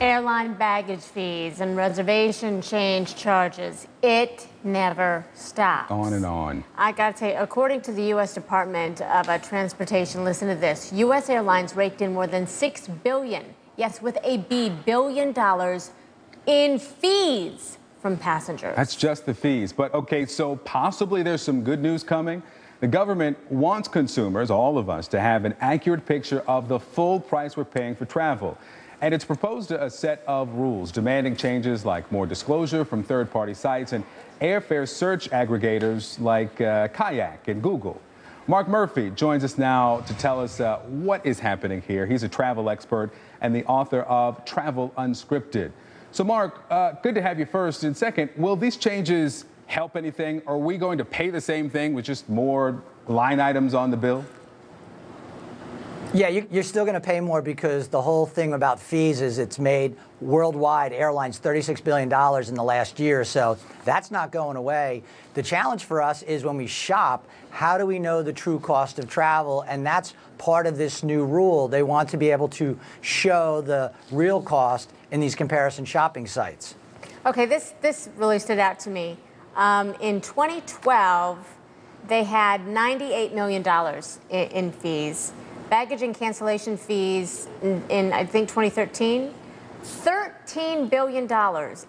Airline baggage fees and reservation change charges. It never stops. On and on. I got to tell you, according to the U.S. Department of Transportation, listen to this. U.S. airlines raked in more than $6 billion, yes, with a B, billion dollars in fees from passengers. That's just the fees. But okay, so possibly there's some good news coming. The government wants consumers, all of us, to have an accurate picture of the full price we're paying for travel. And it's proposed a set of rules demanding changes like more disclosure from third-party sites and airfare search aggregators like Kayak and Google. Mark Murphy joins us now to tell us what is happening here. He's a travel expert and the author of Travel Unscripted. So, Mark, good to have you first. And second, will these changes help anything? Are we going to pay the same thing with just more line items on the bill? Yeah, you're still going to pay more because the whole thing about fees is it's made worldwide airlines $36 billion in the last year. So that's not going away. The challenge for us is when we shop, how do we know the true cost of travel? And that's part of this new rule. They want to be able to show the real cost in these comparison shopping sites. Okay, this really stood out to me. In 2012, they had $98 million in fees. Baggage and cancellation fees in I think, 2013, $13 billion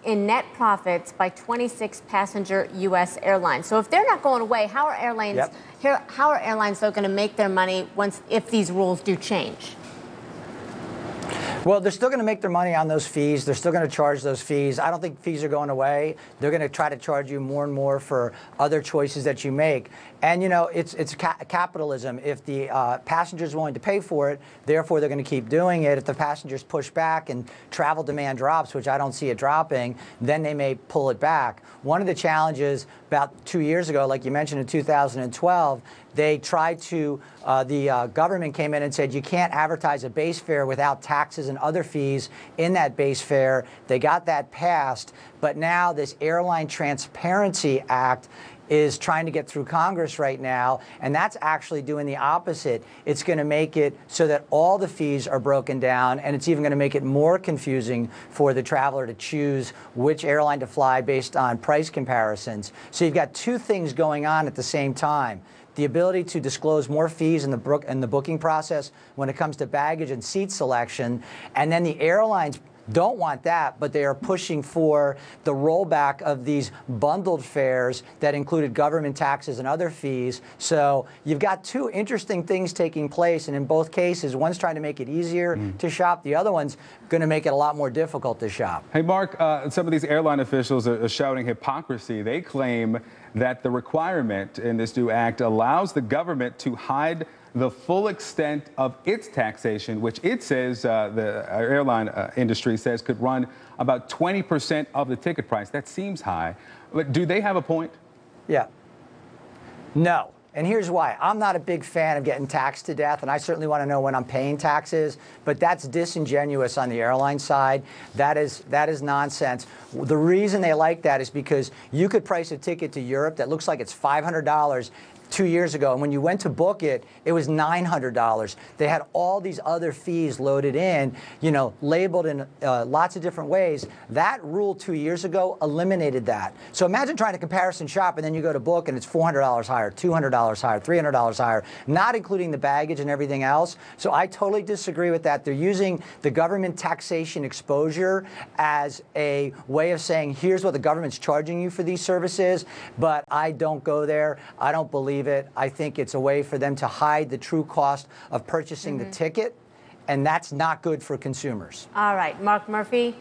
in net profits by 26 passenger U.S. airlines. So if they're not going away, how are airlines, how are airlines though going to make their money if these rules do change? Well, they're still going to make their money on those fees. They're still going to charge those fees. I don't think fees are going away. They're going to try to charge you more and more for other choices that you make. And, you know, it's capitalism. If the passenger's willing to pay for it, therefore they're going to keep doing it. If the passengers push back and travel demand drops, which I don't see it dropping, then they may pull it back. One of the challenges about 2 years ago, like you mentioned in 2012, they tried to, the government came in and said you can't advertise a base fare without taxes and other fees in that base fare. They got that passed, but now this Airline Transparency Act is trying to get through Congress right now, and that's actually doing the opposite. It's going to make it so that all the fees are broken down, and it's even going to make it more confusing for the traveler to choose which airline to fly based on price comparisons. So you've got two things going on at the same time. The ability to disclose more fees in the booking process when it comes to baggage and seat selection, and then the airlines don't want that, but they are pushing for the rollback of these bundled fares that included government taxes and other fees. So you've got two interesting things taking place, and in both cases, one's trying to make it easier to shop, the other one's going to make it a lot more difficult to shop. Hey, Mark, some of these airline officials are shouting hypocrisy. They claim that the requirement in this new act allows the government to hide the full extent of its taxation, which it says the airline industry says could run about 20% of the ticket price. That seems high. But do they have a point? Yeah. No. And here's why. I'm not a big fan of getting taxed to death, and I certainly want to know when I'm paying taxes, but that's disingenuous on the airline side. That is nonsense. The reason they like that is because you could price a ticket to Europe that looks like it's $500 2 years ago, and when you went to book it, it was $900. They had all these other fees loaded in, you know, labeled in lots of different ways. That rule 2 years ago eliminated that. So imagine trying to comparison shop, and then you go to book, and it's $400 higher, $200 higher, $300 higher, not including the baggage and everything else. So I totally disagree with that. They're using the government taxation exposure as a way of saying, here's what the government's charging you for these services, but I don't go there. I don't believe it. I think it's a way for them to hide the true cost of purchasing the ticket, and that's not good for consumers. All right, Mark Murphy.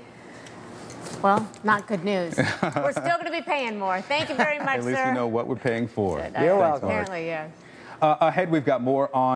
Well, not good news. We're still going to be paying more. Thank you very much, sir. At least we know what we're paying for. You're welcome. Apparently, yes. Ahead, we've got more on